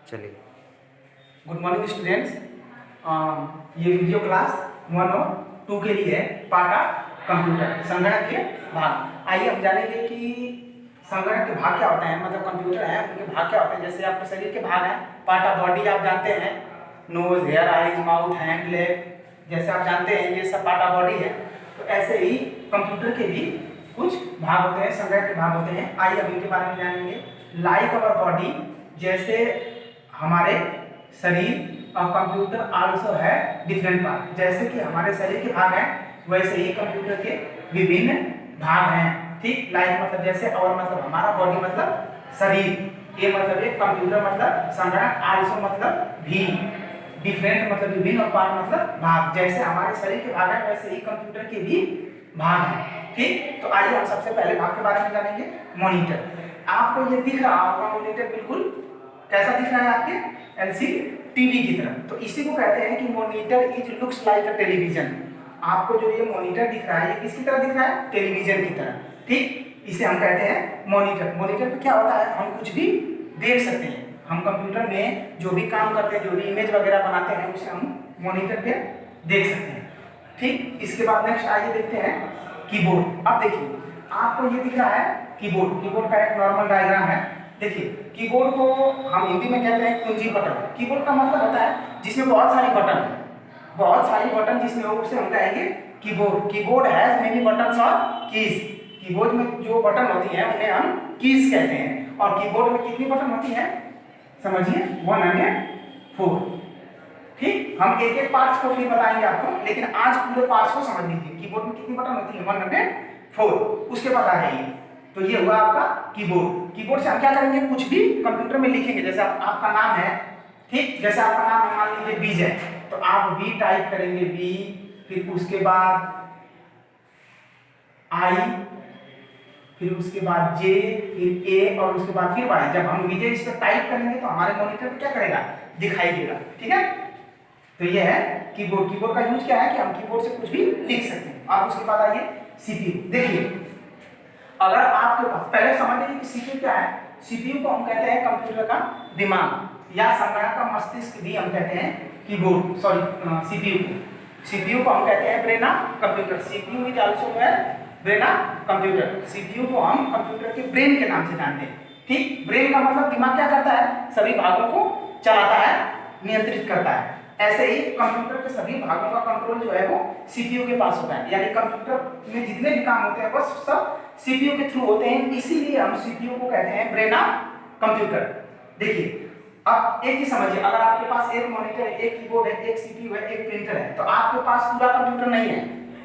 चलिए। Good morning students. ये video class 1 और 2 के लिए है, पार्ट ऑफ कंप्यूटर, संगणक के भाग। आइए हम जानेंगे कि संगणक के भाग क्या होते हैं, मतलब कंप्यूटर है उनके भाग क्या होते हैं। जैसे आपके शरीर के भाग हैं, पार्ट ऑफ बॉडी आप जानते हैं, nose, hair, eyes, mouth, hand, leg, जैसे आप जानते हैं ये सब पार्ट ऑफ बॉडी है। तो ऐसे ही कंप्यूटर के भी कुछ भाग होते हैं, संगणक के भाग होते हैं। आइए हम इनके बारे में जानेंगे। लाइक अवर बॉडी, जैसे हमारे शरीर और कंप्यूटर आल्सो है डिफरेंट पार्ट। जैसे कि हमारे शरीर के भाग हैं वैसे ही कंप्यूटर के विभिन्न भाग हैं। ठीक, लाइक मतलब जैसे, और मतलब हमारा, बॉडी मतलब शरीर, ये मतलब एक कंप्यूटर मतलब संगणक, आल्सो मतलब भी, डिफरेंट मतलब विभिन्न, और पार्ट मतलब भाग। जैसे हमारे शरीर के भाग हैं वैसे ही कंप्यूटर के भी भाग हैं। ठीक, तो आइए हम सबसे पहले भाग के बारे में जानेंगे। मॉनिटर, आपको ये दिख रहा होगा मॉनिटर, बिल्कुल कैसा दिख रहा है आपके एलसीडी टीवी की तरह। तो इसी को कहते हैं कि monitor is looks like a television. आपको जो ये मॉनिटर दिख रहा है ये किसकी तरह दिख रहा है? टेलीविजन की तरह। ठीक, इसे हम कहते हैं मॉनिटर। मॉनिटर पे क्या होता है, हम कुछ भी देख सकते हैं। हम कंप्यूटर में जो भी काम करते हैं, जो भी इमेज वगैरह बनाते हैं, उसे हम मॉनिटर पे देख सकते हैं। ठीक, इसके बाद नेक्स्ट आइए देखते हैं कीबोर्ड। अब देखिए आपको ये दिख रहा है कीबोर्ड। कीबोर्ड का एक नॉर्मल डायग्राम है। देखिए कीबोर्ड को हम हिंदी में कहते हैं कुंजी बटन। कीबोर्ड का मतलब होता है जिसमें बहुत सारे बटन, बहुत सारी बटन जिसमें हो, उसे हम कहेंगे keyboard. Keyboard has many buttons और कीज। कीबोर्ड में जो बटन होती हैं उन्हें हम कीज कहते हैं। और कीबोर्ड में कितनी बटन होती हैं समझिए, 104। ठीक, हम एक एक पार्ट्स को फिर बताएंगे आपको, लेकिन आज पूरे पार्ट्स को समझ लीजिए। कीबोर्ड में कितनी बटन होती है? 104। उसके बाद आ जाइए, तो ये हुआ आपका कीबोर्ड। कीबोर्ड से हम क्या करेंगे, कुछ भी कंप्यूटर में लिखेंगे। जैसे आपका नाम है, ठीक, जैसे आपका नाम मान लीजिए बीज है, तो आप बी टाइप करेंगे, बी, फिर उसके बाद आई, फिर उसके बाद जे, फिर ए, और उसके बाद फिर वाई। जब हम विजय इस पर टाइप करेंगे तो हमारे मॉनिटर पे क्या करेगा, दिखाई देगा। ठीक है, तो ये है कीबोर्ड। कीबोर्ड का यूज क्या है कि हम कीबोर्ड से कुछ भी लिख सकते हैं। आप उसके बाद आइए सीपीयू। देखिए अगर आपके पास, पहले समझ लीजिए कि सीपीयू क्या है। सीपीयू को हम कहते हैं कंप्यूटर का दिमाग या संगणक का मस्तिष्क भी हम कहते हैं कीबोर्ड, सॉरी सीपीयू को। सीपीयू को हम कहते हैं brain of computer. CPU is also brain of computer. CPU को हम कंप्यूटर के ब्रेन के नाम से जानते हैं। ठीक, ब्रेन का मतलब दिमाग क्या करता है, सभी भागों को चलाता है, नियंत्रित करता है। ऐसे ही कंप्यूटर के सभी भागों का कंट्रोल जो है वो सीपीयू के पास होता है। यानी कंप्यूटर में जितने भी काम होते हैं वो सब सीपीयू के थ्रू होते हैं, इसीलिए हम सीपीयू को कहते हैं ब्रेन ऑफ कंप्यूटर। देखिए अब एक ही समझिए, अगर आपके पास एक मॉनिटर है, एक कीबोर्ड है, एक सीपीयू है, एक प्रिंटर है, तो आपके पास पूरा कंप्यूटर नहीं है।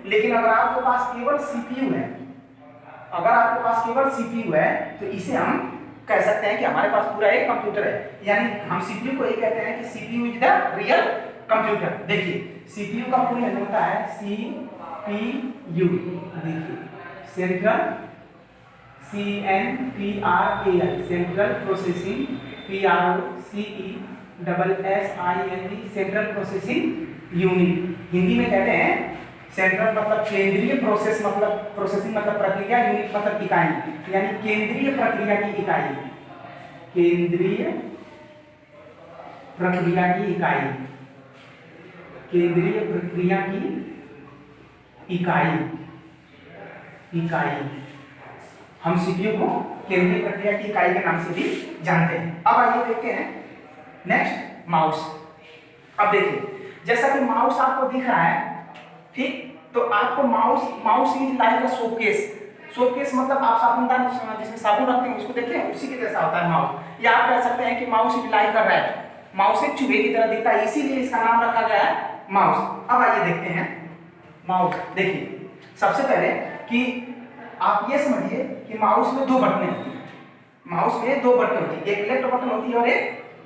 लेकिन अगर आपके पास केवल सीपीयू है, अगर आपके पास केवल सीपीयू है, तो इसे हम कह सकते हैं कि हमारे पास पूरा एक कंप्यूटर है। यानी हम सीपीयू को ये कहते हैं कि CPU is the real computer. देखिए सीपीयू का पूरा नाम होता है सीपीयू। देखिए central, CNTRAL, central processing, PROCESSING, central processing unit. Hindi में कहते हैं सेंट्रल मतलब केंद्रीय, प्रोसेस मतलब प्रोसेसिंग मतलब प्रक्रिया, यूनिट मतलब इकाई। यानी केंद्रीय प्रक्रिया की इकाई, केंद्रीय प्रक्रिया की इकाई, केंद्रीय प्रक्रिया की इकाई, इकाई। हम सीपीयू को केंद्रीय प्रक्रिया की इकाई के नाम से भी जानते हैं। अब आइए देखते हैं नेक्स्ट माउस। अब देखिए जैसा कि माउस आपको दिख रहा है, ठीक, तो आपको mouse is like a showcase. Showcase मतलब आप साबुनदान जिसमें साबुन रखते हैं उसको देखते हैं, उसी के जैसा होता है माउस। या आप कह सकते हैं कि mouse is like a rat. Mouse एक चूहे की तरह दिखता है, इसीलिए इसका नाम रखा गया है माउस। अब आइए देखते हैं माउस। देखिए सबसे पहले कि आप ये समझिए कि माउस में दो बटनें होती हैं। माउस में दो बटन होती है, एक लेफ्ट बटन होती है और एक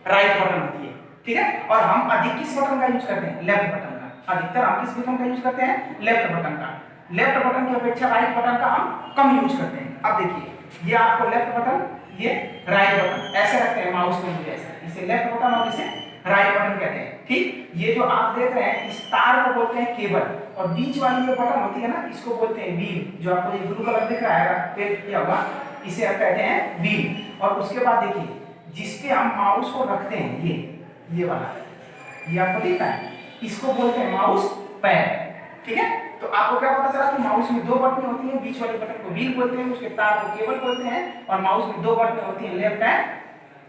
राइट बटन होती है। ठीक है, और हम अधिक किस बटन का यूज करते हैं? लेफ्ट बटन का। अधिकतर हम किस बटन का यूज करते हैं? लेफ्ट बटन का। लेफ्ट बटन की अपेक्षा राइट बटन का हम कम यूज करते हैं। अब देखिए ये आपको लेफ्ट बटन, ये राइट बटन, ऐसे रखते हैं माउस में, जैसे इसे लेफ्ट बटन और इसे राइट बटन कहते हैं। ठीक, ये जो आप देख रहे हैं इस तार को बोलते हैं केबल, और बीच वाली जो बटन होती है ना, इसको बोलते हैं व्हील। जो आपको ये ब्लू कलर दिख रहा है पेंट किया हुआ, इसे आप कहते हैं व्हील। और उसके बाद देखिए जिस पे हम माउस को रखते हैं, ये वाला, ये आपको दिख रहा है, इसको बोलते हैं माउस पैड। ठीक है, तो आपको क्या पता चला कि माउस में दो बटन होती हैं, बीच वाले बटन को व्हील बोलते हैं, उसके तार को केबल बोलते हैं, और माउस में दो बटन होती हैं, लेफ्ट एंड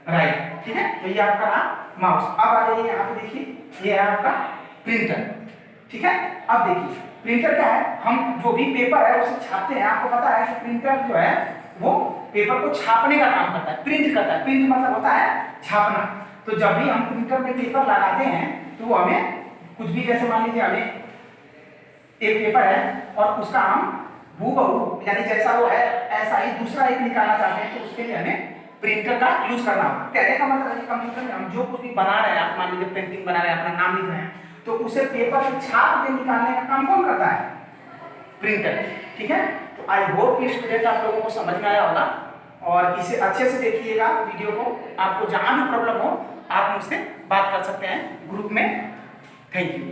राइट। ठीक है, तो ये आपका रहा माउस। अब आ जाइए यहाँ पे, देखिए ये है आपका प्रिंटर। ठीक है, अब देखिए प्रिंटर क्या है, हम जो भी पेपर है उसे छापते हैं। आपको पता है कि प्रिंटर जो है वो पेपर को छापने का काम करता है, प्रिंट करता है। प्रिंट मतलब होता है छापना। तो जब भी हम प्रिंटर में पेपर लगाते हैं तो वो हमें कुछ भी, जैसे मान लीजिए हमें एक पेपर है और उसका हम हूबहू यानी जैसा वो है ऐसा ही दूसरा एक निकालना चाहते हैं, तो उसके लिए हमें प्रिंटर का यूज करना होगा। कहने का मतलब है कंप्यूटर में हम जो कुछ भी बना रहे हैं, आप मान लीजिए पेंटिंग बना रहे हैं, अपना नाम लिख रहे हैं, तो उसे पेपर में छाप के निकालने का काम कौन करता है? प्रिंटर। ठीक है, तो आई होप कि स्टूडेंट आप लोगों को समझ में आया होगा, और इसे अच्छे से देखिएगा वीडियो को। आपको जहां भी प्रॉब्लम हो आप मुझसे बात कर सकते हैं ग्रुप में। Thank you.